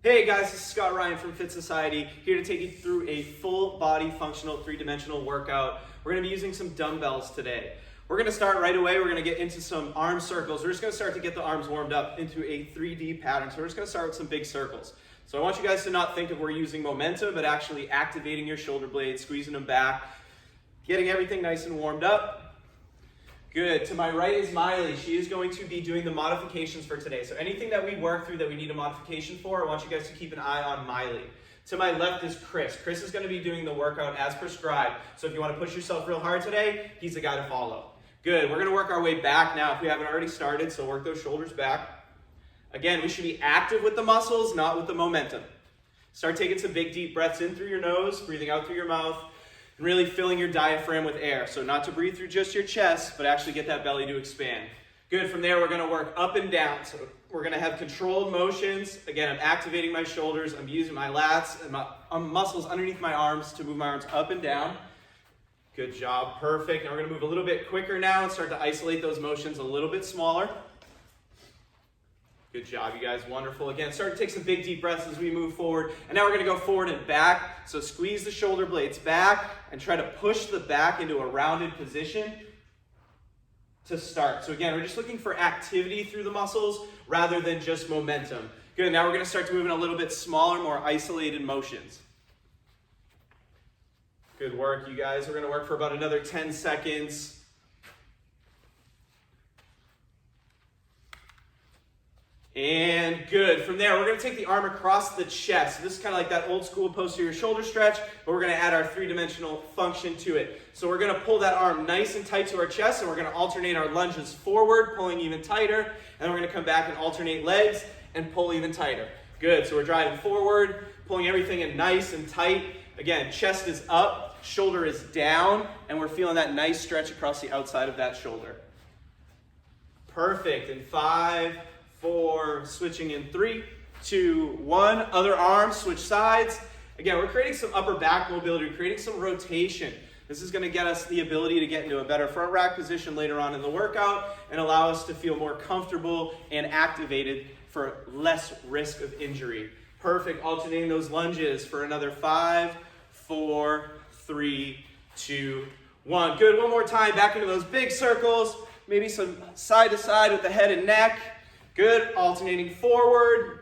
Hey guys, this is Scott Ryan from Fit Society, here to take you through a full body functional three-dimensional workout. We're going to be using some dumbbells today. We're going to start right away. We're going to get into some arm circles. We're just going to start to get the arms warmed up into a 3D pattern. So we're just going to start with some big circles. So I want you guys to not think of we're using momentum, but actually activating your shoulder blades, squeezing them back, getting everything nice and warmed up. Good. To my right is Miley. She is going to be doing the modifications for today. So anything that we work through that we need a modification for, I want you guys to keep an eye on Miley. To my left is Chris. Chris is going to be doing the workout as prescribed. So if you want to push yourself real hard today, he's the guy to follow. Good. We're going to work our way back now if we haven't already started. So work those shoulders back. Again, we should be active with the muscles, not with the momentum. Start taking some big deep breaths in through your nose, breathing out through your mouth. And really filling your diaphragm with air. So not to breathe through just your chest, but actually get that belly to expand. Good. From there, we're going to work up and down. So we're going to have controlled motions. Again, I'm activating my shoulders. I'm using my lats and my muscles underneath my arms to move my arms up and down. Good job. Perfect. Now we're going to move a little bit quicker now and start to isolate those motions a little bit smaller. Good job, you guys. Wonderful. Again, start to take some big deep breaths as we move forward. And now we're going to go forward and back. So squeeze the shoulder blades back and try to push the back into a rounded position to start. So again, we're just looking for activity through the muscles rather than just momentum. Good. Now we're going to start to move in a little bit smaller, more isolated motions. Good work, you guys. We're going to work for about another 10 seconds. And good. From there, we're going to take the arm across the chest. This is kind of like that old school posterior shoulder stretch, but we're going to add our three-dimensional function to it. So we're going to pull that arm nice and tight to our chest, and we're going to alternate our lunges forward, pulling even tighter, and then we're going to come back and alternate legs and pull even tighter. Good. So we're driving forward, pulling everything in nice and tight. Again, chest is up, shoulder is down, and we're feeling that nice stretch across the outside of that shoulder. Perfect. In 5, 4, switching in 3, 2, 1. Other arm, switch sides. Again, we're creating some upper back mobility, creating some rotation. This is going to get us the ability to get into a better front rack position later on in the workout and allow us to feel more comfortable and activated for less risk of injury. Perfect. Alternating those lunges for another 5, 4, 3, 2, 1. Good. One more time. Back into those big circles. Maybe some side to side with the head and neck. Good. Alternating forward.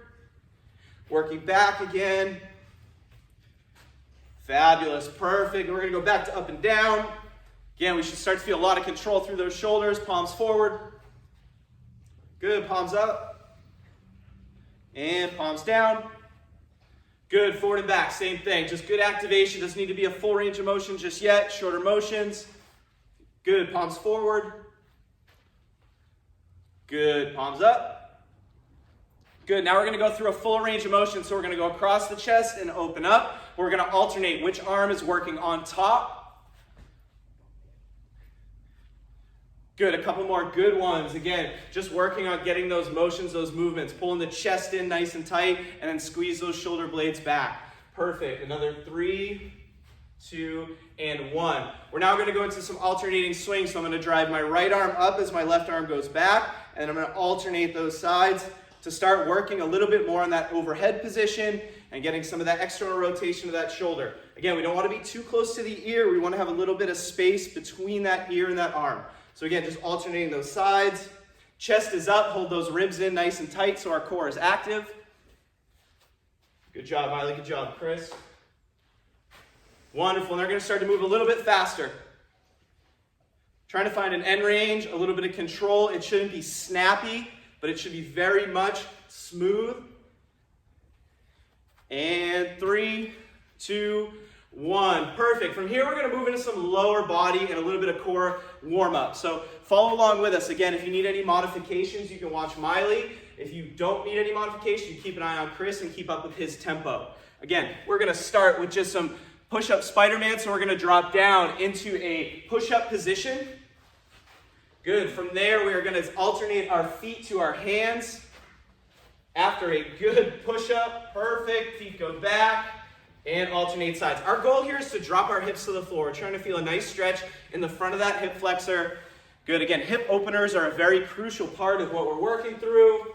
Working back again. Fabulous. Perfect. We're going to go back to up and down. Again, we should start to feel a lot of control through those shoulders. Palms forward. Good. Palms up. And palms down. Good. Forward and back. Same thing. Just good activation. Doesn't need to be a full range of motion just yet. Shorter motions. Good. Palms forward. Good. Palms up. Good. Now we're going to go through a full range of motion. So we're going to go across the chest and open up. We're going to alternate which arm is working on top. Good. A couple more good ones. Again, just working on getting those motions, those movements. Pulling the chest in nice and tight and then squeeze those shoulder blades back. Perfect. Another 3, 2, and 1. We're now going to go into some alternating swings. So I'm going to drive my right arm up as my left arm goes back. And I'm going to alternate those sides to start working a little bit more on that overhead position and getting some of that external rotation of that shoulder. Again, we don't want to be too close to the ear. We want to have a little bit of space between that ear and that arm. So again, just alternating those sides. Chest is up. Hold those ribs in nice and tight so our core is active. Good job, Miley. Good job, Chris. Wonderful. And they're going to start to move a little bit faster. Trying to find an end range, a little bit of control. It shouldn't be snappy, but it should be very much smooth. And 3, 2, 1. Perfect. From here, we're going to move into some lower body and a little bit of core warm-up. So follow along with us. Again, if you need any modifications, you can watch Miley. If you don't need any modification, you keep an eye on Chris and keep up with his tempo. Again, we're going to start with just some push-up Spider-Man. So we're going to drop down into a push-up position. Good. From there, we are going to alternate our feet to our hands. After a good push-up, perfect, feet go back, and alternate sides. Our goal here is to drop our hips to the floor. We're trying to feel a nice stretch in the front of that hip flexor. Good. Again, hip openers are a very crucial part of what we're working through.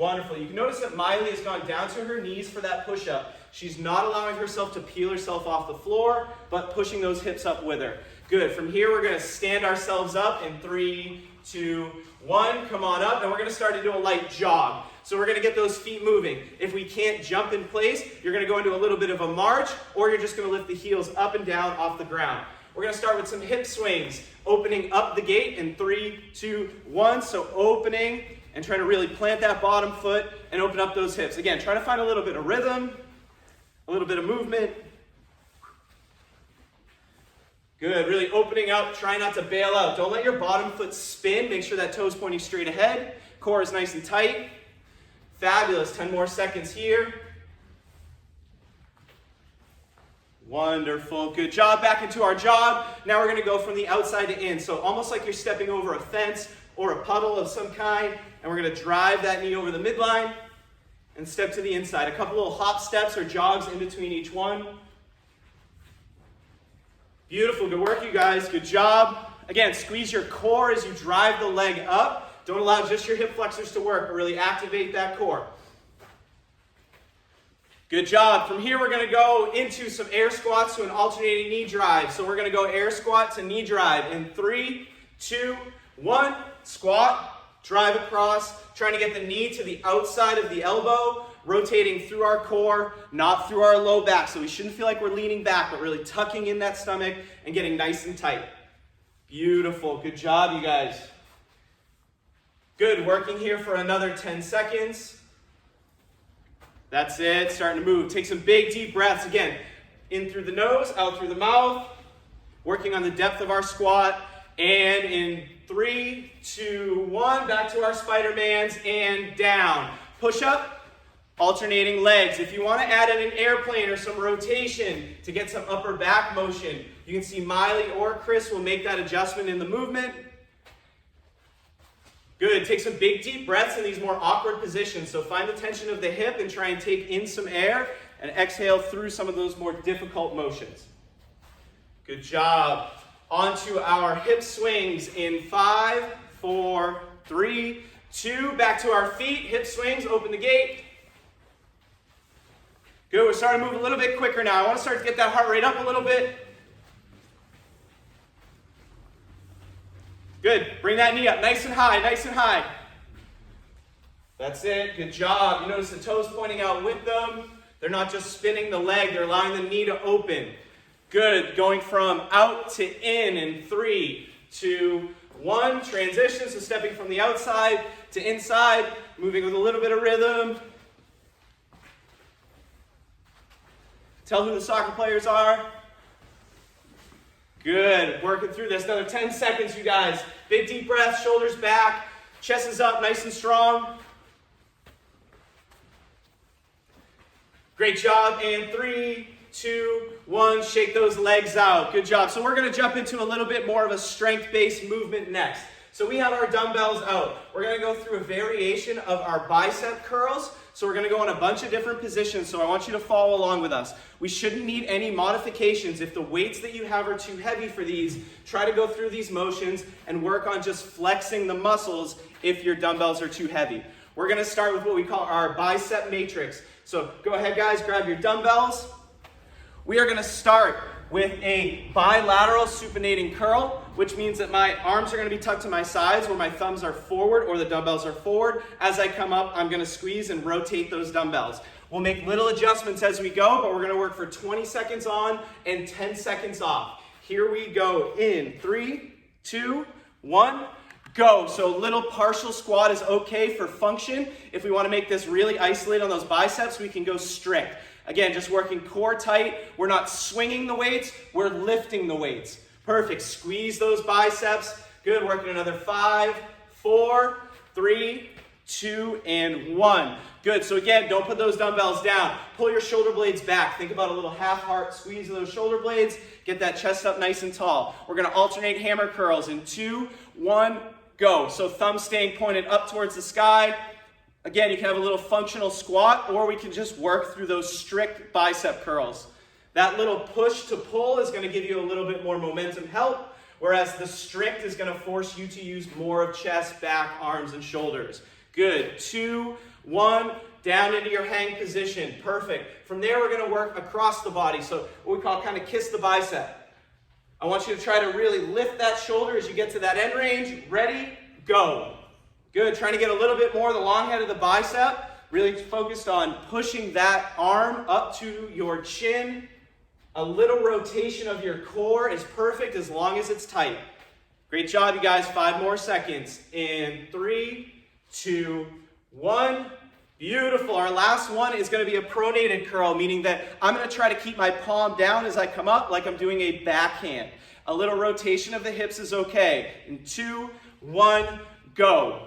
Wonderful. You can notice that Miley has gone down to her knees for that push-up. She's not allowing herself to peel herself off the floor, but pushing those hips up with her. Good. From here, we're going to stand ourselves up in 3, 2, 1. Come on up, and we're going to start to do a light jog. So we're going to get those feet moving. If we can't jump in place, you're going to go into a little bit of a march, or you're just going to lift the heels up and down off the ground. We're going to start with some hip swings, opening up the gate in 3, 2, 1. So opening and trying to really plant that bottom foot and open up those hips. Again, try to find a little bit of rhythm, a little bit of movement. Good, really opening up, try not to bail out. Don't let your bottom foot spin. Make sure that toe's pointing straight ahead. Core is nice and tight. Fabulous, 10 more seconds here. Wonderful, good job. Back into our jog. Now we're gonna go from the outside to in. So almost like you're stepping over a fence or a puddle of some kind, and we're gonna drive that knee over the midline and step to the inside. A couple little hop steps or jogs in between each one. Beautiful, good work you guys, good job. Again, squeeze your core as you drive the leg up. Don't allow just your hip flexors to work, but really activate that core. Good job. From here, we're going to go into some air squats to an alternating knee drive. So we're going to go air squat to knee drive in 3, 2, 1. Squat, drive across, trying to get the knee to the outside of the elbow, rotating through our core, not through our low back. So we shouldn't feel like we're leaning back, but really tucking in that stomach and getting nice and tight. Beautiful. Good job, you guys. Good. Working here for another 10 seconds. That's it. Starting to move. Take some big, deep breaths. Again, in through the nose, out through the mouth. Working on the depth of our squat. And in 3, 2, 1, back to our Spider-Mans and down. Push up, alternating legs. If you want to add in an airplane or some rotation to get some upper back motion, you can see Miley or Chris will make that adjustment in the movement. Good. Take some big, deep breaths in these more awkward positions. So find the tension of the hip and try and take in some air and exhale through some of those more difficult motions. Good job. Onto our hip swings in 5, 4, 3, 2. Back to our feet. Hip swings. Open the gate. Good. We're starting to move a little bit quicker now. I want to start to get that heart rate up a little bit. Good. Bring that knee up nice and high, nice and high. That's it. Good job. You notice the toes pointing out with them. They're not just spinning the leg. They're allowing the knee to open. Good. Going from out to in 3, 2, 1. Transition. So stepping from the outside to inside. Moving with a little bit of rhythm. Tell who the soccer players are. Good. Working through this. Another 10 seconds, you guys. Big deep breath. Shoulders back. Chest is up nice and strong. Great job. And 3, 2, 1. Shake those legs out. Good job. So we're going to jump into a little bit more of a strength-based movement next. So we have our dumbbells out. We're going to go through a variation of our bicep curls. So we're going to go in a bunch of different positions. So I want you to follow along with us. We shouldn't need any modifications. If the weights that you have are too heavy for these, try to go through these motions and work on just flexing the muscles if your dumbbells are too heavy. We're going to start with what we call our bicep matrix. So go ahead, guys, grab your dumbbells. We are going to start with a bilateral supinating curl, which means that my arms are going to be tucked to my sides where my thumbs are forward or the dumbbells are forward. As I come up, I'm going to squeeze and rotate those dumbbells. We'll make little adjustments as we go, but we're going to work for 20 seconds on and 10 seconds off. Here we go in 3, 2, 1, go. So little partial squat is okay for function. If we want to make this really isolated on those biceps, we can go strict. Again, just working core tight. We're not swinging the weights, we're lifting the weights. Perfect. Squeeze those biceps. Good. Working another 5, 4, 3, 2, and 1. Good. So again, don't put those dumbbells down. Pull your shoulder blades back. Think about a little half heart squeeze of those shoulder blades. Get that chest up nice and tall. We're going to alternate hammer curls in 2, 1, go. So thumbs staying pointed up towards the sky. Again, you can have a little functional squat, or we can just work through those strict bicep curls. That little push to pull is going to give you a little bit more momentum help, whereas the strict is going to force you to use more of chest, back, arms, and shoulders. Good. 2, 1, down into your hang position. Perfect. From there, we're going to work across the body. So what we call kind of kiss the bicep. I want you to try to really lift that shoulder as you get to that end range. Ready, go. Good. Trying to get a little bit more of the long head of the bicep. Really focused on pushing that arm up to your chin. A little rotation of your core is perfect as long as it's tight. Great job, you guys. 5 more seconds. In 3, 2, 1. Beautiful. Our last one is going to be a pronated curl, meaning that I'm going to try to keep my palm down as I come up like I'm doing a backhand. A little rotation of the hips is okay. In 2, 1, go.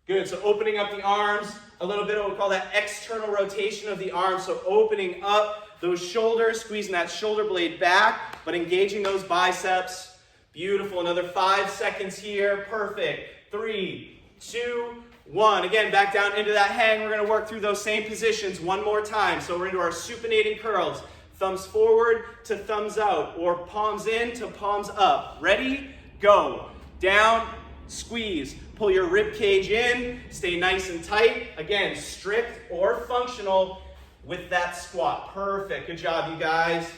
Good. So opening up the arms, a little bit of what we call that external rotation of the arms. So opening up those shoulders, squeezing that shoulder blade back, but engaging those biceps. Beautiful. Another 5 seconds here. Perfect. 3, 2, 1. Again, back down into that hang. We're going to work through those same positions one more time. So we're into our supinating curls. Thumbs forward to thumbs out, or palms in to palms up. Ready? Go. Down, squeeze. Pull your rib cage in. Stay nice and tight. Again, strict or functional with that squat. Perfect. Good job, you guys.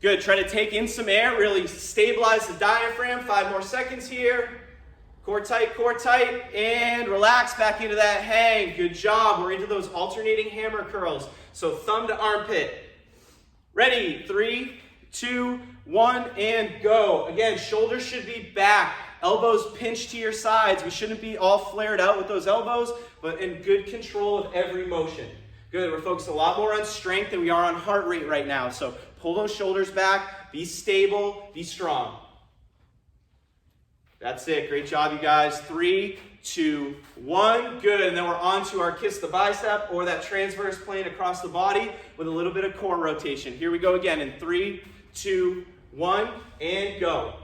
Good. Try to take in some air. Really stabilize the diaphragm. 5 more seconds here. Core tight, and relax back into that hang. Good job. We're into those alternating hammer curls. So thumb to armpit. Ready? 3, 2, 1, and go. Again, shoulders should be back. Elbows pinched to your sides. We shouldn't be all flared out with those elbows, but in good control of every motion. Good. We're focused a lot more on strength than we are on heart rate right now. So pull those shoulders back. Be stable. Be strong. That's it. Great job, you guys. 3, 2, 1. Good. And then we're on to our kiss the bicep, or that transverse plane across the body with a little bit of core rotation. Here we go again in 3, 2, 1, and go.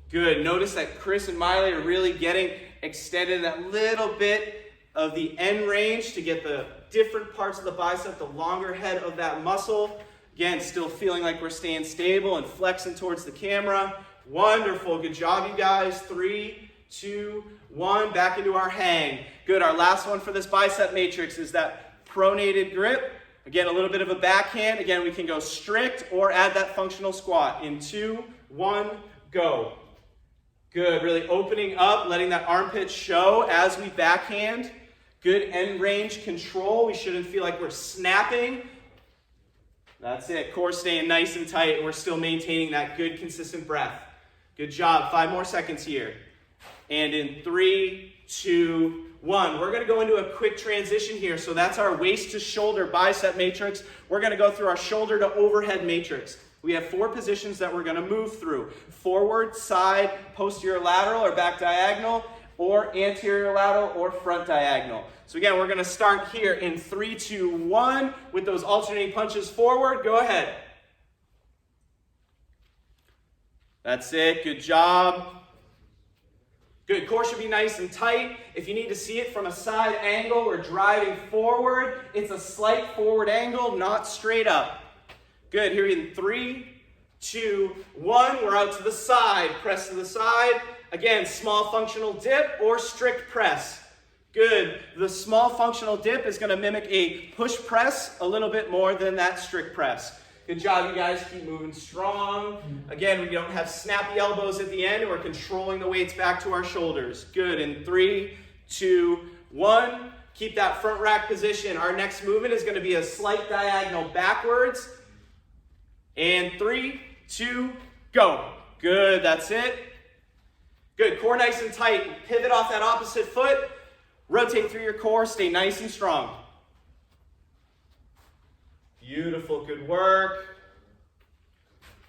Good. Notice that Chris and Miley are really getting extended that little bit of the end range to get the different parts of the bicep, the longer head of that muscle. Again, still feeling like we're staying stable and flexing towards the camera. Wonderful. Good job, you guys. 3, 2, 1. Back into our hang. Good. Our last one for this bicep matrix is that pronated grip. Again, a little bit of a backhand. Again, we can go strict or add that functional squat. In 2, 1, go. Good. Really opening up, letting that armpit show as we backhand. Good end range control. We shouldn't feel like we're snapping. That's it. Core staying nice and tight, and we're still maintaining that good, consistent breath. Good job. 5 more seconds here. And in 3, 2, 1. We're going to go into a quick transition here. So that's our waist to shoulder bicep matrix. We're going to go through our shoulder to overhead matrix. We have 4 positions that we're going to move through. Forward, side, posterior lateral or back diagonal, or anterior lateral or front diagonal. So again, we're going to start here in 3, 2, 1 with those alternating punches forward. Go ahead. That's it. Good job. Good. Core should be nice and tight. If you need to see it from a side angle or driving forward, it's a slight forward angle, not straight up. Good. Here in 3, 2, 1. We're out to the side. Press to the side. Again, small functional dip or strict press. Good. The small functional dip is going to mimic a push press a little bit more than that strict press. Good job, you guys. Keep moving strong. Again, we don't have snappy elbows at the end. We're controlling the weights back to our shoulders. Good. In 3, 2, 1. Keep that front rack position. Our next movement is going to be a slight diagonal backwards. And 3, 2, go. Good. That's it. Good. Core nice and tight. Pivot off that opposite foot. Rotate through your core. Stay nice and strong. Beautiful. Good work.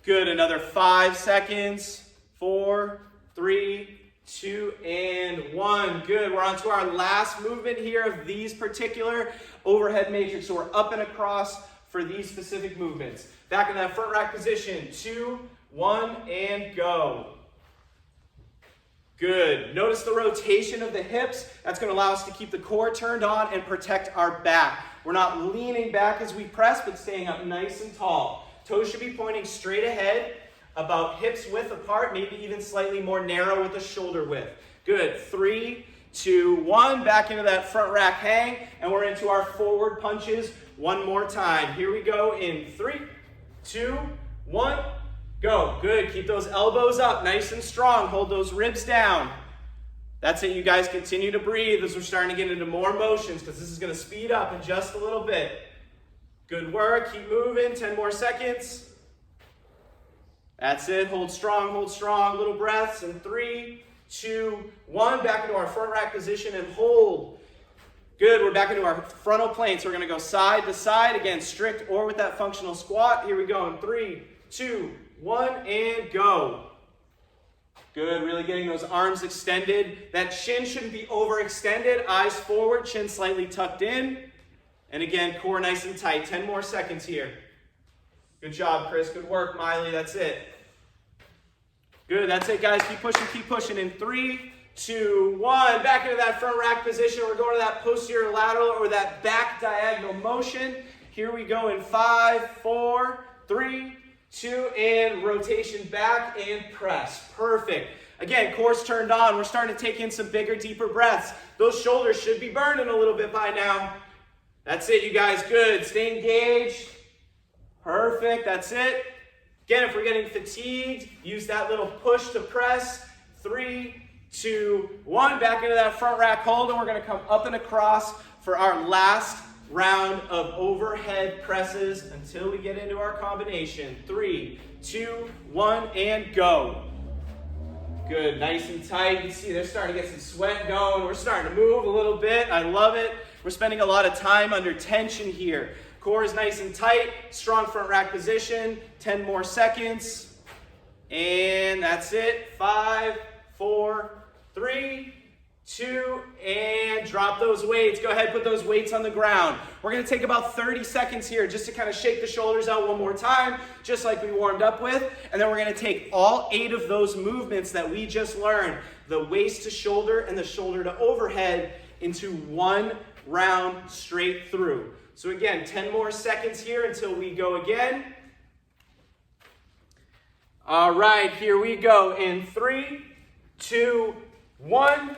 Good. Another 5 seconds. 4, 3, 2, and 1. Good. We're on to our last movement here of these particular overhead matrix. So we're up and across for these specific movements. Back in that front rack position. 2, 1, and go. Good. Notice the rotation of the hips. That's going to allow us to keep the core turned on and protect our back. We're not leaning back as we press, but staying up nice and tall. Toes should be pointing straight ahead, about hips width apart, maybe even slightly more narrow with the shoulder width. Good. 3, 2, 1. Back into that front rack hang, and we're into our forward punches one more time. Here we go in 3, 2, 1, go. Good. Keep those elbows up, nice and strong. Hold those ribs down. That's it, you guys. Continue to breathe as we're starting to get into more motions because this is going to speed up in just a little bit. Good work. Keep moving. 10 more seconds. That's it. Hold strong, hold strong. Little breaths in 3, 2, 1. Back into our front rack position and hold. Good. We're back into our frontal plane. So we're going to go side to side. Again, strict or with that functional squat. Here we go in 3, 2, 1, and go. Good, really getting those arms extended. That shin shouldn't be overextended. Eyes forward, chin slightly tucked in. And again, core nice and tight. 10 more seconds here. Good job, Chris. Good work, Miley. That's it. Good, that's it, guys. Keep pushing in 3, 2, 1. Back into that front rack position. We're going to that posterior lateral or that back diagonal motion. Here we go in 5, 4, 3, 2, and rotation back and press. Perfect. Again, core's turned on. We're starting to take in some bigger, deeper breaths. Those shoulders should be burning a little bit by now. That's it, you guys. Good. Stay engaged. Perfect. That's it. Again, if we're getting fatigued, use that little push to press. 3, 2, 1. Back into that front rack hold, and we're going to come up and across for our last round of overhead presses until we get into our combination. 3, 2, 1, and go. Good, nice and tight. You can see they're starting to get some sweat going. We're starting to move a little bit. I love it. We're spending a lot of time under tension here. Core is nice and tight. Strong front rack position. 10 more seconds. And that's it. 5, 4, 3, 2, and drop those weights. Go ahead, put those weights on the ground. We're going to take about 30 seconds here just to kind of shake the shoulders out one more time, just like we warmed up with. And then we're going to take all 8 of those movements that we just learned, the waist to shoulder and the shoulder to overhead, into one round straight through. So again, 10 more seconds here until we go again. All right, here we go in 3, 2, 1.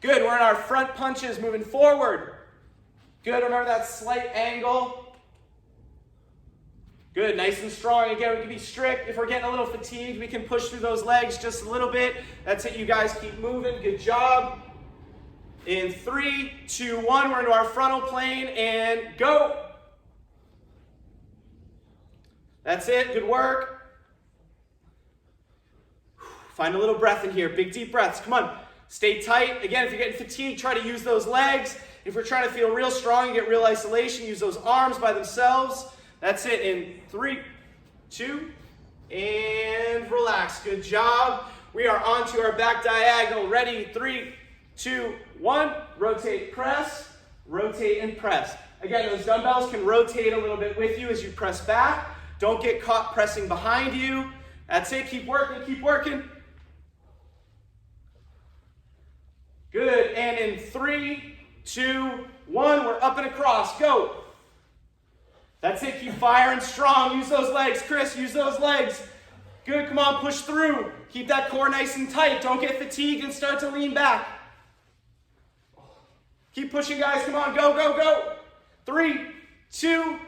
Good, we're in our front punches, moving forward. Good, remember that slight angle. Good, nice and strong. Again, we can be strict. If we're getting a little fatigued, we can push through those legs just a little bit. That's it, you guys. Keep moving. Good job. In 3, 2, 1, we're into our frontal plane, and go. That's it, good work. Find a little breath in here, big deep breaths, come on. Stay tight. Again, if you're getting fatigued, try to use those legs. If we're trying to feel real strong and get real isolation, use those arms by themselves. That's it in 3, 2, and relax. Good job. We are on to our back diagonal. Ready? 3, 2, 1. Rotate, press, rotate, and press. Again, those dumbbells can rotate a little bit with you as you press back. Don't get caught pressing behind you. That's it. Keep working, keep working. Good, and in 3, 2, 1, we're up and across, go. That's it, keep firing strong, use those legs. Chris, use those legs. Good, come on, push through. Keep that core nice and tight. Don't get fatigued and start to lean back. Keep pushing, guys, come on, go, go, go. 3, 2,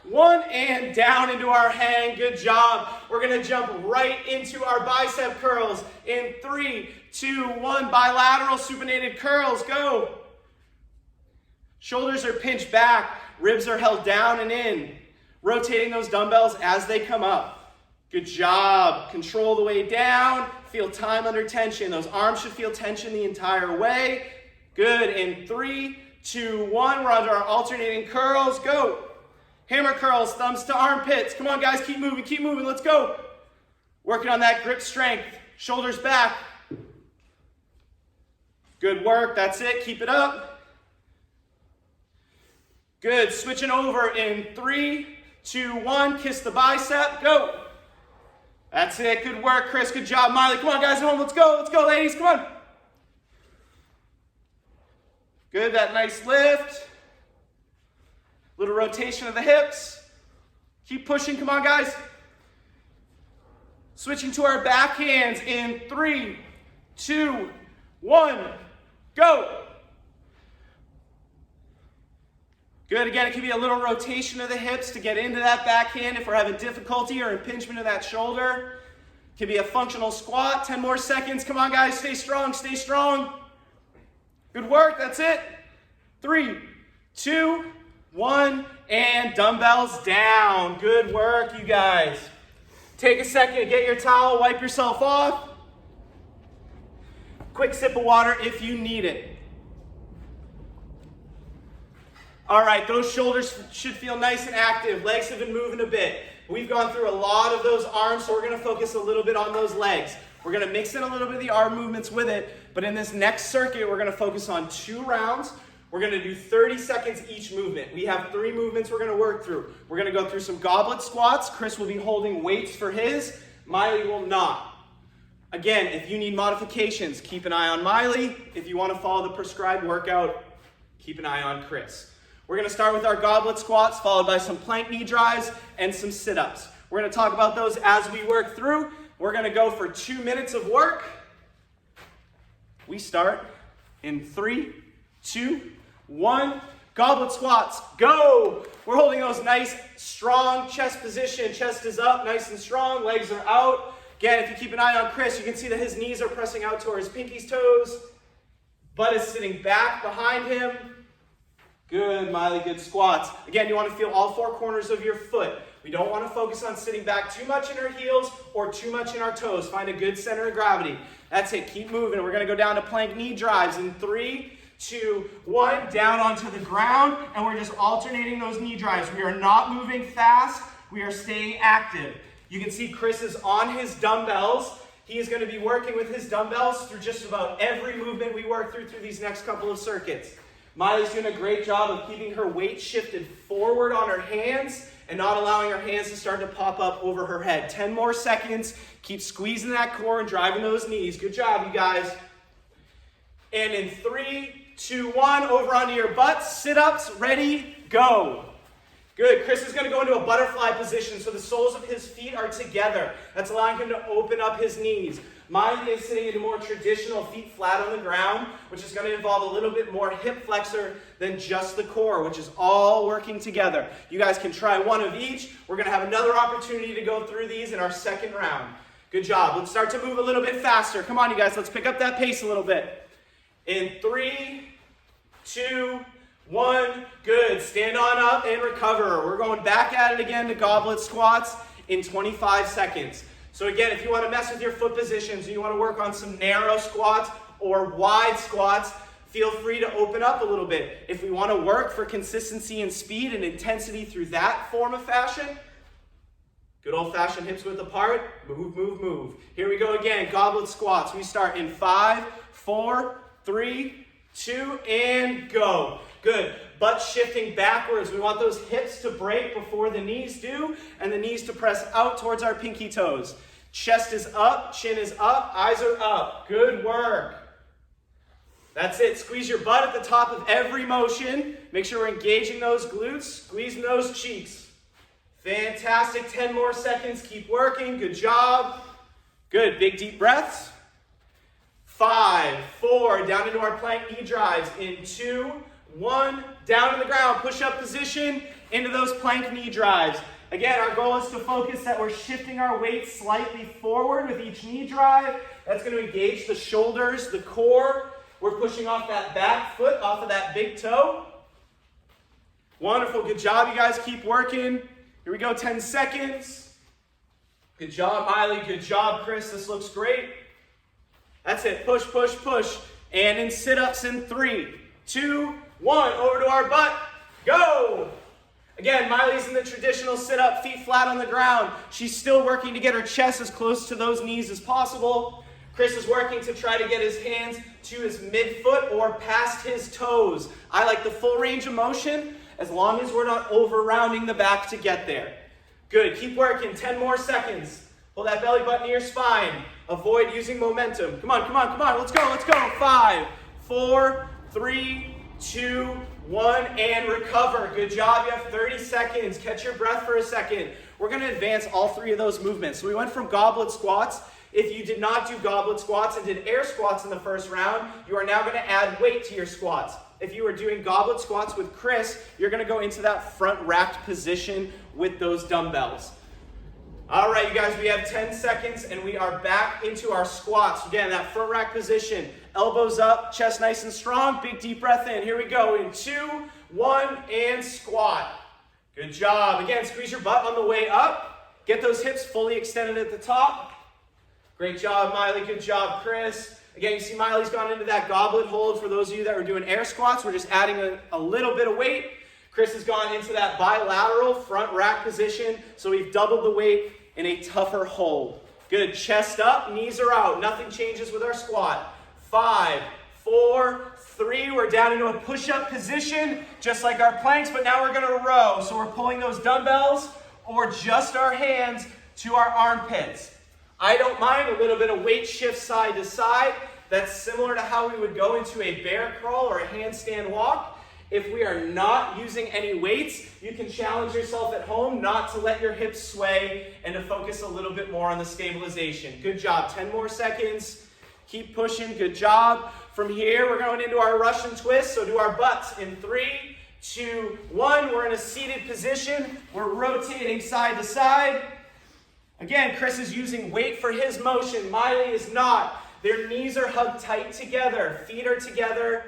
1, and down into our hang. Good job. We're going to jump right into our bicep curls in 3, 2, 1. Bilateral supinated curls. Go. Shoulders are pinched back. Ribs are held down and in. Rotating those dumbbells as they come up. Good job. Control the way down. Feel time under tension. Those arms should feel tension the entire way. Good. In 3, 2, 1. We're onto our alternating curls. Go. Hammer curls, thumbs to armpits. Come on, guys, keep moving, let's go. Working on that grip strength. Shoulders back. Good work, that's it, keep it up. Good, switching over in 3, 2, 1, kiss the bicep, go. That's it, good work, Chris, good job, Miley. Come on, guys, at home, let's go, ladies, come on. Good, that nice lift. Little rotation of the hips. Keep pushing, come on, guys. Switching to our back hands in 3, 2, 1, go. Good, again, it can be a little rotation of the hips to get into that backhand if we're having difficulty or impingement of that shoulder. It can be a functional squat, 10 more seconds. Come on, guys, stay strong, stay strong. Good work, that's it. 3, 2, 1, and dumbbells down. Good work, you guys. Take a second, get your towel, wipe yourself off. Quick sip of water if you need it. All right, those shoulders should feel nice and active. Legs have been moving a bit. We've gone through a lot of those arms, so we're gonna focus a little bit on those legs. We're gonna mix in a little bit of the arm movements with it, but in this next circuit, we're gonna focus on 2 rounds. We're gonna do 30 seconds each movement. We have 3 movements we're gonna work through. We're gonna go through some goblet squats. Chris will be holding weights for his. Miley will not. Again, if you need modifications, keep an eye on Miley. If you wanna follow the prescribed workout, keep an eye on Chris. We're gonna start with our goblet squats, followed by some plank knee drives and some sit-ups. We're gonna talk about those as we work through. We're gonna go for 2 minutes of work. We start in 3, 2, 1. Goblet squats, go! We're holding those nice, strong chest position. Chest is up, nice and strong, legs are out. Again, if you keep an eye on Chris, you can see that his knees are pressing out towards his pinky's toes. Butt is sitting back behind him. Good, Miley, good squats. Again, you want to feel all 4 corners of your foot. We don't want to focus on sitting back too much in our heels or too much in our toes. Find a good center of gravity. That's it, keep moving. We're going to go down to plank knee drives in 3, 2, 1, down onto the ground, and we're just alternating those knee drives. We are not moving fast, we are staying active. You can see Chris is on his dumbbells. He is going to be working with his dumbbells through just about every movement we work through these next couple of circuits. Miley's doing a great job of keeping her weight shifted forward on her hands and not allowing her hands to start to pop up over her head. 10 more seconds. Keep squeezing that core and driving those knees. Good job, you guys. And in 3, 2, 1, over onto your butts. Sit-ups, ready, go. Good. Chris is going to go into a butterfly position so the soles of his feet are together. That's allowing him to open up his knees. Miley is sitting in a more traditional feet flat on the ground, which is going to involve a little bit more hip flexor than just the core, which is all working together. You guys can try one of each. We're going to have another opportunity to go through these in our second round. Good job. Let's start to move a little bit faster. Come on, you guys. Let's pick up that pace a little bit. In 3, 2, 1. Good. Stand on up and recover. We're going back at it again to goblet squats in 25 seconds. So again, if you want to mess with your foot positions, you want to work on some narrow squats or wide squats, feel free to open up a little bit. If we want to work for consistency and speed and intensity through that form of fashion, good old-fashioned hips width apart, move, move, move. Here we go again, goblet squats. We start in 5, 4, 3, 2, and go. Good. Butt shifting backwards. We want those hips to break before the knees do, and the knees to press out towards our pinky toes. Chest is up, chin is up, eyes are up. Good work. That's it. Squeeze your butt at the top of every motion. Make sure we're engaging those glutes, squeezing those cheeks. Fantastic. 10 more seconds. Keep working. Good job. Good. Big deep breaths. 5, 4, down into our plank knee drives. In 2, 1, down to the ground, push-up position, into those plank knee drives. Again, our goal is to focus that we're shifting our weight slightly forward with each knee drive. That's going to engage the shoulders, the core. We're pushing off that back foot, off of that big toe. Wonderful, good job, you guys. Keep working. Here we go, 10 seconds. Good job, Miley. Good job, Chris. This looks great. That's it, push, push, push. And in sit-ups in 3, 2, 1, over to our butt, go! Again, Miley's in the traditional sit-up, feet flat on the ground. She's still working to get her chest as close to those knees as possible. Chris is working to try to get his hands to his midfoot or past his toes. I like the full range of motion as long as we're not over-rounding the back to get there. Good, keep working, 10 more seconds. Pull that belly button to your spine. Avoid using momentum. Come on, come on, come on, let's go, let's go. 5, 4, 3, 2, 1, and recover. Good job, you have 30 seconds. Catch your breath for a second. We're gonna advance all 3 of those movements. So we went from goblet squats. If you did not do goblet squats and did air squats in the first round, you are now gonna add weight to your squats. If you are doing goblet squats with Chris, you're going to go into that front racked position with those dumbbells. All right, you guys, we have 10 seconds and we are back into our squats. Again, that front rack position, elbows up, chest nice and strong, big deep breath in. Here we go in 2, 1, and squat. Good job. Again, squeeze your butt on the way up. Get those hips fully extended at the top. Great job, Miley. Good job, Chris. Again, you see Miley's gone into that goblet hold. For those of you that are doing air squats, we're just adding a little bit of weight. Chris has gone into that bilateral front rack position, so we've doubled the weight in a tougher hold. Good, chest up, knees are out. Nothing changes with our squat. 5, 4, 3, we're down into a push-up position, just like our planks, but now we're gonna row. So we're pulling those dumbbells or just our hands to our armpits. I don't mind a little bit of weight shift side to side. That's similar to how we would go into a bear crawl or a handstand walk. If we are not using any weights, you can challenge yourself at home not to let your hips sway and to focus a little bit more on the stabilization. Good job. 10 more seconds. Keep pushing. Good job. From here, we're going into our Russian twist. So do our butts in 3, 2, 1. We're in a seated position. We're rotating side to side. Again, Chris is using weight for his motion. Miley is not. Their knees are hugged tight together. Feet are together.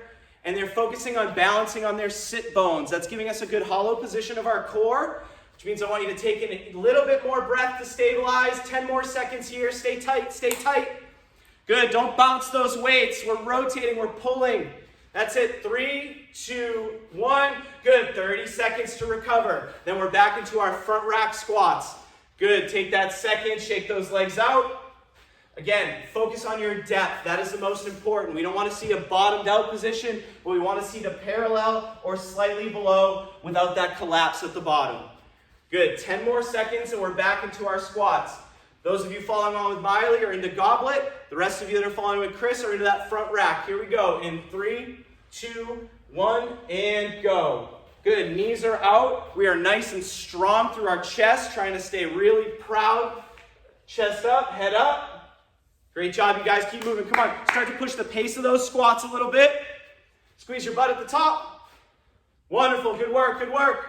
And they're focusing on balancing on their sit bones. That's giving us a good hollow position of our core, which means I want you to take in a little bit more breath to stabilize. 10 more seconds here. Stay tight, stay tight. Good, don't bounce those weights. We're rotating, we're pulling. That's it, 3, 2, 1. Good, 30 seconds to recover. Then we're back into our front rack squats. Good, take that second, shake those legs out. Again, focus on your depth. That is the most important. We don't want to see a bottomed out position, but we want to see the parallel or slightly below without that collapse at the bottom. Good. 10 more seconds and we're back into our squats. Those of you following on with Miley are into goblet. The rest of you that are following with Chris are into that front rack. Here we go. In 3, 2, 1, and go. Good. Knees are out. We are nice and strong through our chest, trying to stay really proud. Chest up, head up. Great job, you guys. Keep moving. Come on. Start to push the pace of those squats a little bit. Squeeze your butt at the top. Wonderful. Good work. Good work.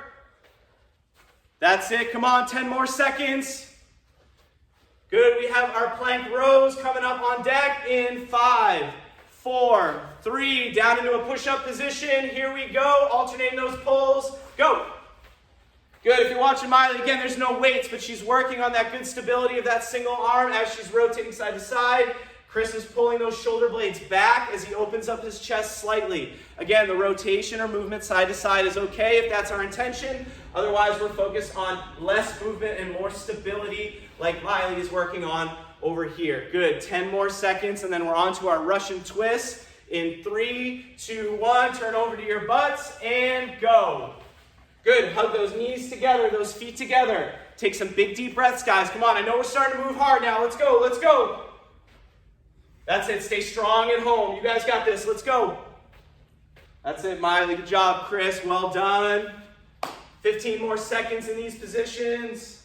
That's it. Come on. 10 more seconds. Good. We have our plank rows coming up on deck in 5, 4, 3. Down into a push-up position. Here we go. Alternating those pulls. Go. Good, if you're watching Miley, again, there's no weights, but she's working on that good stability of that single arm as she's rotating side to side. Chris is pulling those shoulder blades back as he opens up his chest slightly. Again, the rotation or movement side to side is okay if that's our intention. Otherwise, we're focused on less movement and more stability like Miley is working on over here. Good, 10 more seconds, and then we're on to our Russian twist. In 3, 2, 1, turn over to your butts and go. Good, hug those knees together, those feet together. Take some big deep breaths, guys. Come on, I know we're starting to move hard now. Let's go, let's go. That's it, stay strong at home. You guys got this, let's go. That's it, Miley, good job. Chris, well done. 15 more seconds in these positions.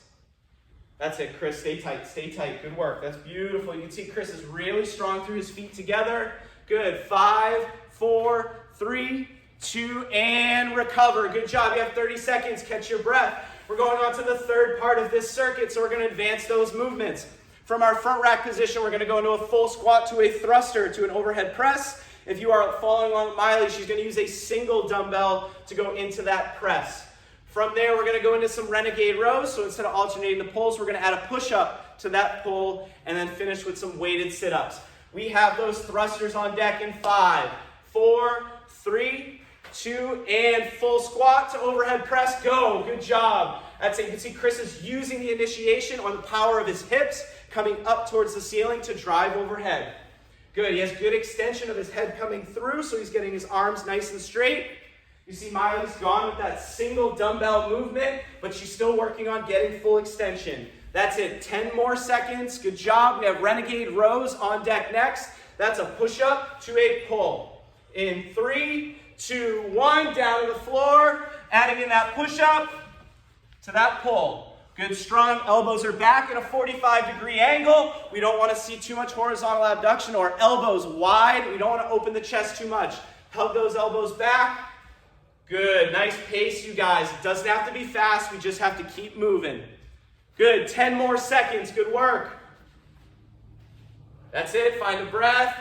That's it, Chris, stay tight, good work. That's beautiful. You can see Chris is really strong through his feet together. Good, 5, 4, 3, 2, and recover. Good job. You have 30 seconds. Catch your breath. We're going on to the third part of this circuit, so we're going to advance those movements. From our front rack position, we're going to go into a full squat to a thruster to an overhead press. If you are following along with Miley, she's going to use a single dumbbell to go into that press. From there, we're going to go into some renegade rows. So instead of alternating the pulls, we're going to add a push-up to that pull and then finish with some weighted sit-ups. We have those thrusters on deck in 5, 4, 3, 2, and full squat to overhead press. Go. Good job. That's it. You can see Chris is using the initiation or the power of his hips coming up towards the ceiling to drive overhead. Good. He has good extension of his head coming through, so he's getting his arms nice and straight. You see Miley's gone with that single dumbbell movement, but she's still working on getting full extension. That's it. 10 more seconds. Good job. We have renegade rows on deck next. That's a push-up to a pull. In 3, 2, 1, down to the floor, adding in that push-up to that pull. Good, strong elbows are back at a 45-degree angle. We don't want to see too much horizontal abduction or elbows wide. We don't want to open the chest too much. Hug those elbows back. Good, nice pace, you guys. It doesn't have to be fast, we just have to keep moving. Good, 10 more seconds, good work. That's it, find a breath.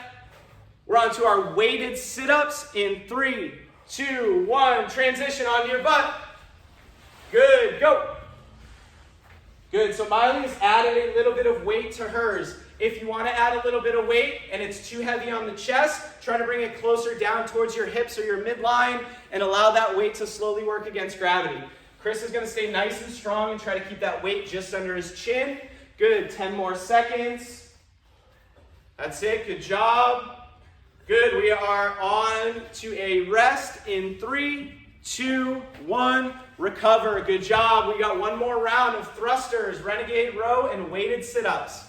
We're on to our weighted sit-ups in 3, 2, 1. Transition onto your butt. Good, go. Good, so Miley's added a little bit of weight to hers. If you want to add a little bit of weight and it's too heavy on the chest, try to bring it closer down towards your hips or your midline and allow that weight to slowly work against gravity. Chris is going to stay nice and strong and try to keep that weight just under his chin. Good, 10 more seconds. That's it, good job. Good, we are on to a rest in 3, 2, 1. Recover, good job. We got one more round of thrusters, renegade row, and weighted sit-ups.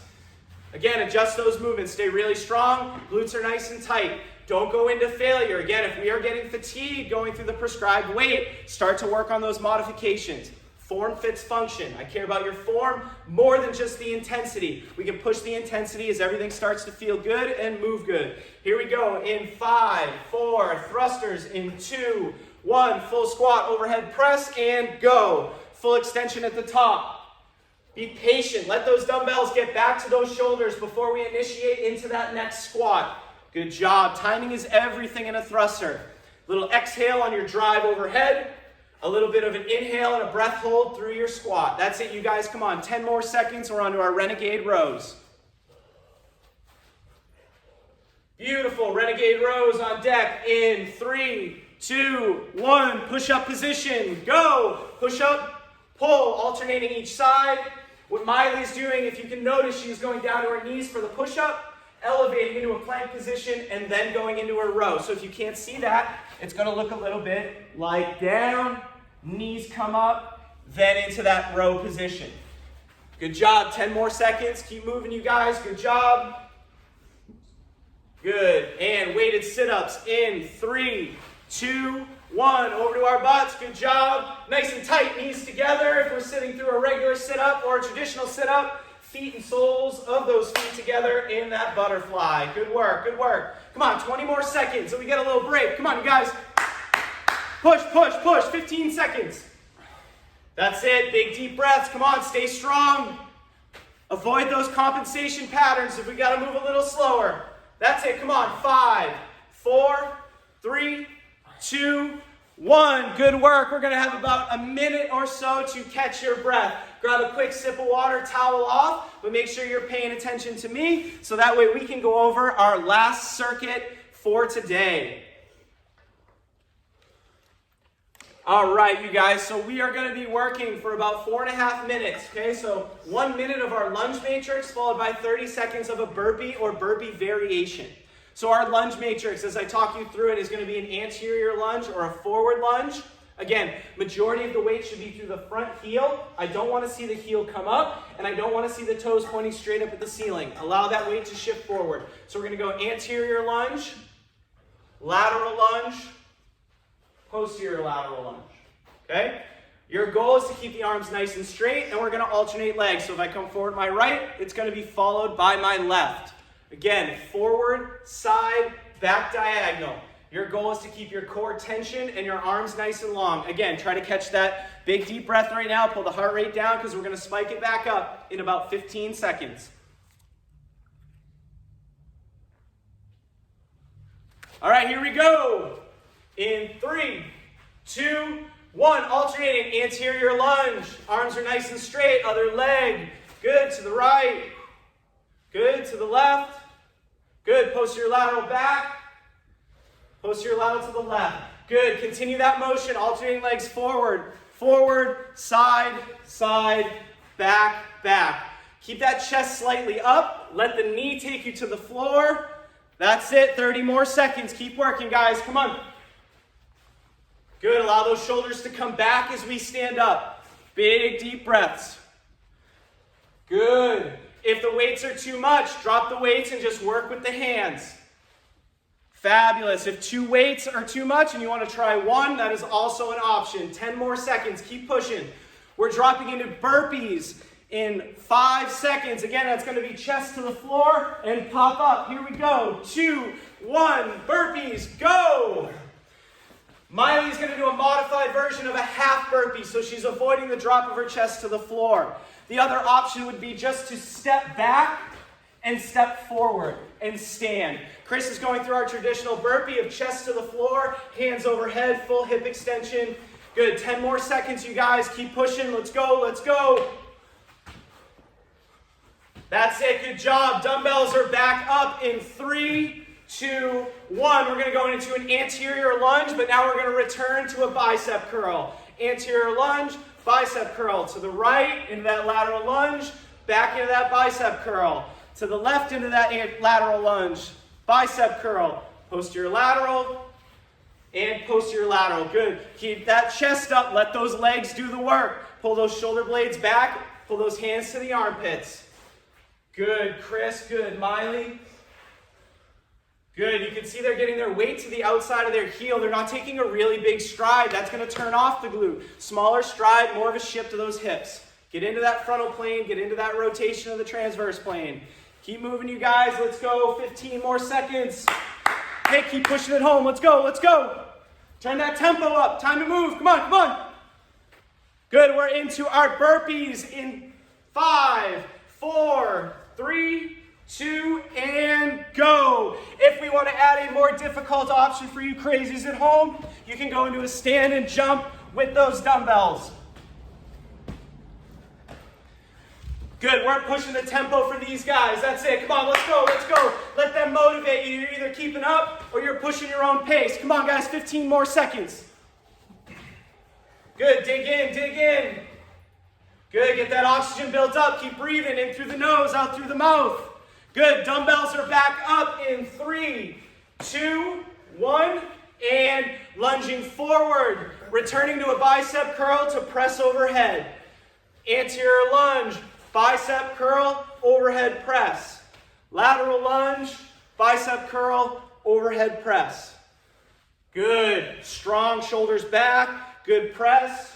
Again, adjust those movements. Stay really strong. Glutes are nice and tight. Don't go into failure. Again, if we are getting fatigued going through the prescribed weight, start to work on those modifications. Form fits function. I care about your form more than just the intensity. We can push the intensity as everything starts to feel good and move good. Here we go in 5, 4, thrusters in 2, 1, full squat, overhead press, and go. Full extension at the top. Be patient. Let those dumbbells get back to those shoulders before we initiate into that next squat. Good job. Timing is everything in a thruster. Little exhale on your drive overhead. A little bit of an inhale and a breath hold through your squat. That's it, you guys. Come on. 10 more seconds. We're on to our renegade rows. Beautiful. Renegade rows on deck in 3, 2, 1. Push-up position. Go. Push-up, pull, alternating each side. What Miley's doing, if you can notice, she's going down to her knees for the push-up, elevating into a plank position, and then going into her row. So if you can't see that, it's going to look a little bit like down, knees come up, then into that row position. Good job. 10 more seconds. Keep moving, you guys. Good job. Good. And weighted sit-ups in 3, 2, 1. Over to our butts. Good job. Nice and tight, knees together. If we're sitting through a regular sit-up or a traditional sit-up, feet and soles of those feet together in that butterfly. Good work, good work. Come on, 20 more seconds so we get a little break. Come on, you guys. Push, push, push. 15 seconds. That's it. Big deep breaths. Come on, stay strong. Avoid those compensation patterns if we got to move a little slower. That's it. Come on. 5, 4, 3, 2, 1. Good work. We're going to have about a minute or so to catch your breath. Grab a quick sip of water, towel off, but make sure you're paying attention to me so that way we can go over our last circuit for today. All right, you guys, so we are going to be working for about 4.5 minutes, okay? So 1 minute of our lunge matrix followed by 30 seconds of a burpee or burpee variation. So our lunge matrix, as I talk you through it, is going to be an anterior lunge or a forward lunge. Again, majority of the weight should be through the front heel. I don't want to see the heel come up, and I don't want to see the toes pointing straight up at the ceiling. Allow that weight to shift forward. So we're going to go anterior lunge, lateral lunge, posterior lateral lunge, okay? Your goal is to keep the arms nice and straight, and we're going to alternate legs. So if I come forward my right, it's going to be followed by my left. Again, forward, side, back diagonal. Your goal is to keep your core tension and your arms nice and long. Again, try to catch that big deep breath right now. Pull the heart rate down because we're going to spike it back up in about 15 seconds. All right, here we go. In 3, 2, 1. Alternating anterior lunge. Arms are nice and straight. Other leg. Good. To the right. Good. To the left. Good. Posterior lateral back. Posterior lateral to the left. Good. Continue that motion. Alternating legs forward. Forward. Side. Side. Back. Back. Keep that chest slightly up. Let the knee take you to the floor. That's it. 30 more seconds. Keep working, guys. Come on. Good. Allow those shoulders to come back as we stand up. Big, deep breaths. Good. If the weights are too much, drop the weights and just work with the hands. Fabulous. If 2 weights are too much and you want to try 1, that is also an option. 10 more seconds. Keep pushing. We're dropping into burpees in 5 seconds. Again, that's going to be chest to the floor and pop up. Here we go. 2, 1. Burpees, go. Miley's gonna do a modified version of a half burpee, so she's avoiding the drop of her chest to the floor. The other option would be just to step back and step forward and stand. Chris is going through our traditional burpee of chest to the floor, hands overhead, full hip extension. Good, 10 more seconds, you guys. Keep pushing, let's go, let's go. That's it, good job. Dumbbells are back up in 3, 2, 1. We're gonna go into an anterior lunge, but now we're gonna return to a bicep curl. Anterior lunge, bicep curl. To the right, into that lateral lunge, back into that bicep curl. To the left, into that lateral lunge, bicep curl. Posterior lateral, and posterior lateral. Good. Keep that chest up. Let those legs do the work. Pull those shoulder blades back. Pull those hands to the armpits. Good, Chris. Good, Miley. Good. You can see they're getting their weight to the outside of their heel. They're not taking a really big stride. That's going to turn off the glute. Smaller stride, more of a shift to those hips. Get into that frontal plane. Get into that rotation of the transverse plane. Keep moving, you guys. Let's go. 15 more seconds. Hey, keep pushing it home. Let's go. Let's go. Turn that tempo up. Time to move. Come on. Come on. Good. We're into our burpees in 5, 4, 3, 2, and go. If we want to add a more difficult option for you crazies at home, you can go into a stand and jump with those dumbbells. Good, we're pushing the tempo for these guys. That's it. Come on, let's go, let's go. Let them motivate you. You're either keeping up or you're pushing your own pace. Come on, guys, 15 more seconds. Good, dig in, dig in. Good, get that oxygen built up. Keep breathing in through the nose, out through the mouth. Good, dumbbells are back up in 3, 2, 1, and lunging forward. Returning to a bicep curl to press overhead. Anterior lunge. Bicep curl, overhead press. Lateral lunge, bicep curl, overhead press. Good. Strong shoulders back. Good press.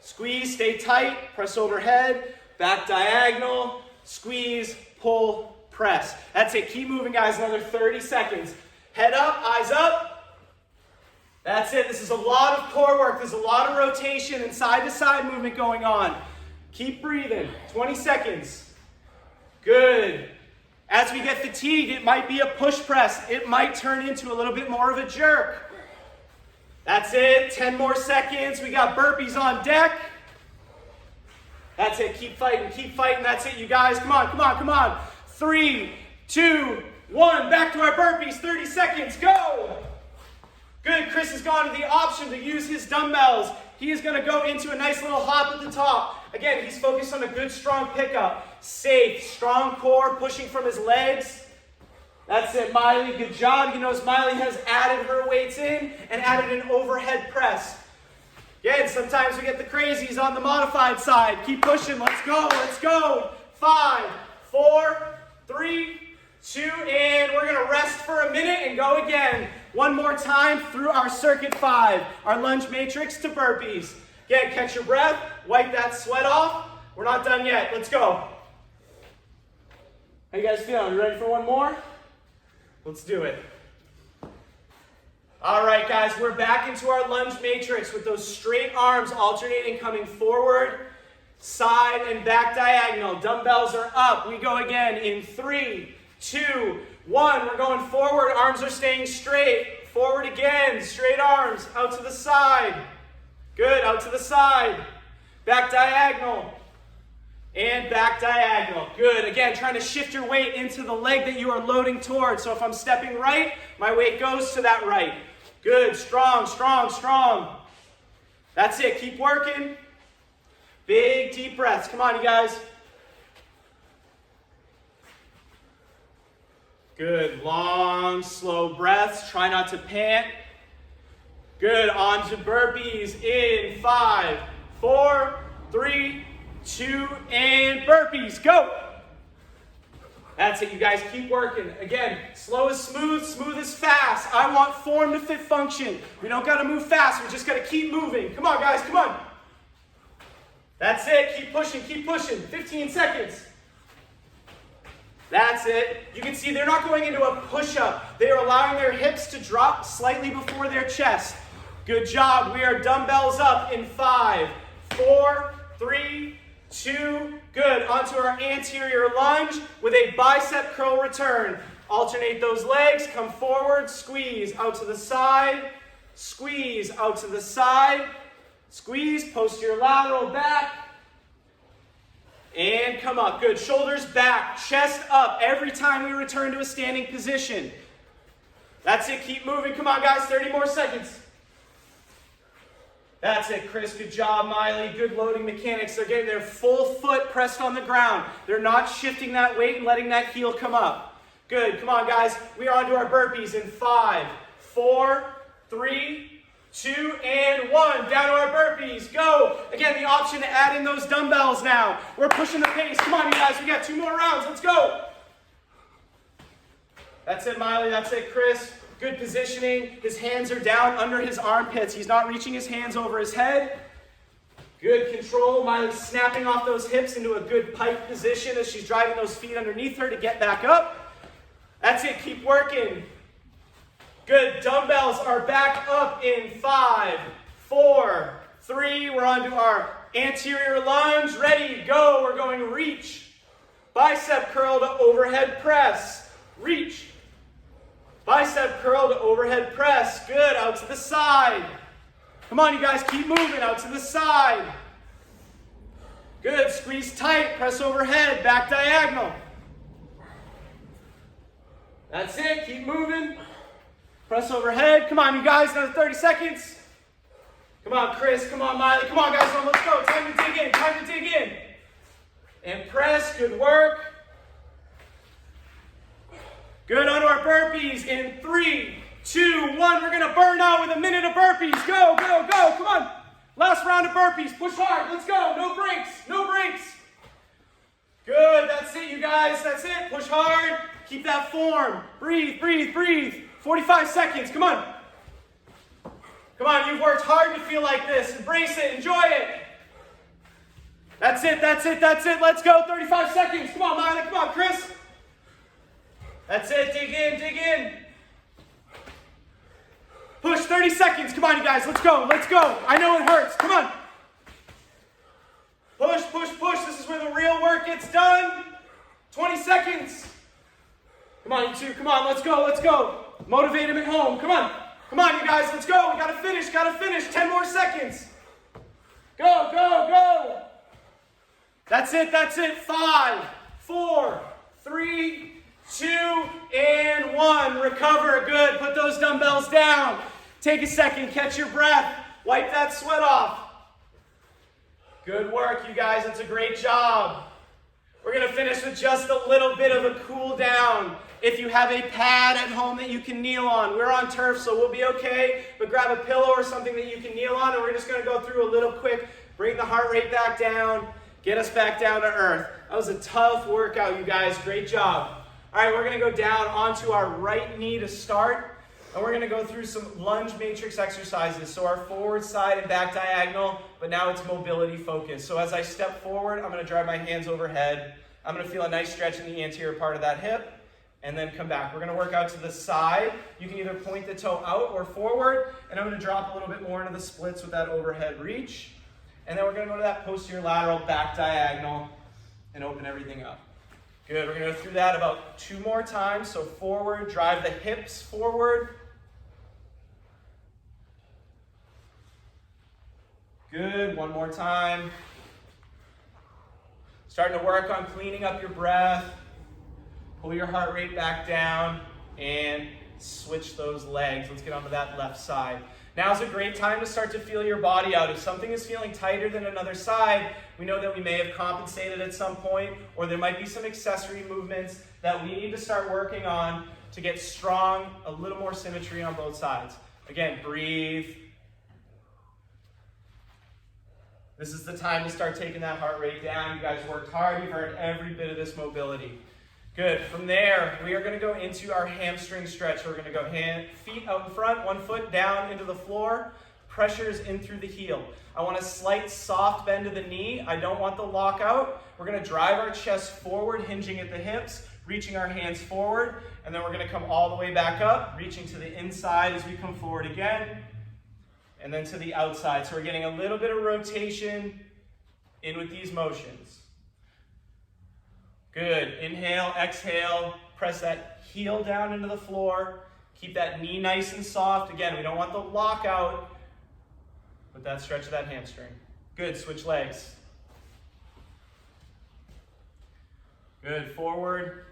Squeeze, stay tight. Press overhead. Back diagonal. Squeeze, pull, press. That's it. Keep moving, guys. Another 30 seconds. Head up, eyes up. That's it. This is a lot of core work. There's a lot of rotation and side-to-side movement going on. Keep breathing. 20 seconds. Good. As we get fatigued, it might be a push press. It might turn into a little bit more of a jerk. That's it. 10 more seconds. We got burpees on deck. That's it. Keep fighting. Keep fighting. That's it, you guys. Come on, come on, come on. 3, 2, 1. Back to our burpees. 30 seconds. Go. Good. Chris has gone to the option to use his dumbbells. He is going to go into a nice little hop at the top. Again, he's focused on a good, strong pickup. Safe, strong core, pushing from his legs. That's it, Miley. Good job. You notice Miley has added her weights in and added an overhead press. Again, sometimes we get the crazies on the modified side. Keep pushing. Let's go. Let's go. 5, 4, 3, 2, and we're going to rest for a minute and go again. One more time through our circuit 5, our lunge matrix to burpees. Again, catch your breath, wipe that sweat off. We're not done yet. Let's go. How you guys feeling? You ready for one more? Let's do it. All right, guys, we're back into our lunge matrix with those straight arms alternating, coming forward, side, and back diagonal. Dumbbells are up. We go again in 3, 2, 1. We're going forward. Arms are staying straight. Forward again. Straight arms. Out to the side. Good. Out to the side. Back diagonal. And back diagonal. Good. Again, trying to shift your weight into the leg that you are loading towards. So if I'm stepping right, my weight goes to that right. Good. Strong, strong, strong. That's it. Keep working. Big, deep breaths. Come on, you guys. Good. Long, slow breaths. Try not to pant. Good. On to burpees in 5, 4, 3, 2, and burpees. Go. That's it, you guys. Keep working. Again, slow is smooth, smooth is fast. I want form to fit function. We don't got to move fast. We just got to keep moving. Come on, guys. Come on. That's it. Keep pushing. Keep pushing. 15 seconds. That's it. You can see they're not going into a push-up. They are allowing their hips to drop slightly before their chest. Good job. We are dumbbells up in 5, 4, 3, 2. Good. Onto our anterior lunge with a bicep curl return. Alternate those legs. Come forward. Squeeze out to the side. Squeeze out to the side. Squeeze. Posterior lateral back. And come up. Good. Shoulders back. Chest up every time we return to a standing position. That's it. Keep moving. Come on, guys. 30 more seconds. That's it, Chris. Good job, Miley. Good loading mechanics. They're getting their full foot pressed on the ground. They're not shifting that weight and letting that heel come up. Good. Come on, guys. We are on to our burpees in 5, 4, 3, 2, and 1. Down to our burpees. Go. Again, the option to add in those dumbbells now. We're pushing the pace. Come on, you guys. We got 2 more rounds. Let's go. That's it, Miley. That's it, Chris. Good positioning. His hands are down under his armpits. He's not reaching his hands over his head. Good control. Miley's snapping off those hips into a good pike position as she's driving those feet underneath her to get back up. That's it. Keep working. Good. Dumbbells are back up in 5, 4, 3. We're on to our anterior lunge. Ready, go. We're going reach. Bicep curl to overhead press. Reach. Bicep curl to overhead press. Good. Out to the side. Come on, you guys. Keep moving. Out to the side. Good. Squeeze tight. Press overhead. Back diagonal. That's it. Keep moving. Press overhead. Come on, you guys. Another 30 seconds. Come on, Chris. Come on, Miley. Come on, guys. Let's go. Time to dig in. Time to dig in. And press. Good work. Good. On to our burpees in 3, 2, 1. We're going to burn out with a minute of burpees. Go, go, go. Come on. Last round of burpees. Push hard. Let's go. No breaks. No breaks. Good. That's it, you guys. That's it. Push hard. Keep that form. Breathe, breathe, breathe. 45 seconds. Come on. Come on. You've worked hard to feel like this. Embrace it. Enjoy it. That's it. That's it. That's it. Let's go. 35 seconds. Come on, Miley. Come on, Chris. That's it. Dig in. Dig in. Push. 30 seconds. Come on, you guys. Let's go. Let's go. I know it hurts. Come on. Push, push, push. This is where the real work gets done. 20 seconds. Come on, you two. Come on. Let's go. Let's go. Motivate him at home. Come on. Come on, you guys. Let's go. We got to finish. Got to finish. 10 more seconds. Go, go, go. That's it. That's it. 5, 4, 3, 2, and 1. Recover. Good. Put those dumbbells down. Take a second. Catch your breath. Wipe that sweat off. Good work, you guys. That's a great job. We're going to finish with just a little bit of a cool down. If you have a pad at home that you can kneel on, we're on turf, so we'll be okay. But grab a pillow or something that you can kneel on, and we're just going to go through a little quick, bring the heart rate back down, get us back down to earth. That was a tough workout, you guys. Great job. All right, we're going to go down onto our right knee to start, and we're going to go through some lunge matrix exercises. So our forward side and back diagonal, but now it's mobility focused. So as I step forward, I'm going to drive my hands overhead. I'm going to feel a nice stretch in the anterior part of that hip, and then come back. We're going to work out to the side. You can either point the toe out or forward, and I'm going to drop a little bit more into the splits with that overhead reach. And then we're going to go to that posterior lateral back diagonal and open everything up. Good. We're going to go through that about 2 more times. So forward, drive the hips forward. Good. 1 more time. Starting to work on cleaning up your breath. Pull your heart rate back down and switch those legs. Let's get onto that left side. Now's a great time to start to feel your body out. If something is feeling tighter than another side, we know that we may have compensated at some point, or there might be some accessory movements that we need to start working on to get strong, a little more symmetry on both sides. Again, breathe. This is the time to start taking that heart rate down. You guys worked hard. You've earned every bit of this mobility. Good. From there, we are going to go into our hamstring stretch. We're going to go feet out in front, 1 foot down into the floor. Pressures in through the heel. I want a slight soft bend to the knee. I don't want the lockout. We're going to drive our chest forward, hinging at the hips. reaching our hands forward, and then we're going to come all the way back up, reaching to the inside as we come forward again, and then to the outside. So we're getting a little bit of rotation in with these motions. Good. Inhale, exhale, press that heel down into the floor. Keep that knee nice and soft. Again, we don't want the lockout, but that stretch of that hamstring. Good. Switch legs. Good. Forward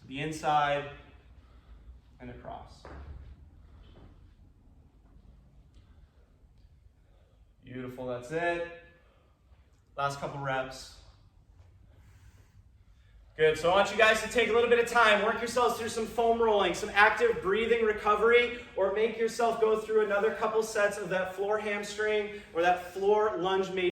to the inside and across. Beautiful. That's it. Last couple reps. Good, so I want you guys to take a little bit of time, work yourselves through some foam rolling, some active breathing recovery, or make yourself go through another couple sets of that floor hamstring or that floor lunge made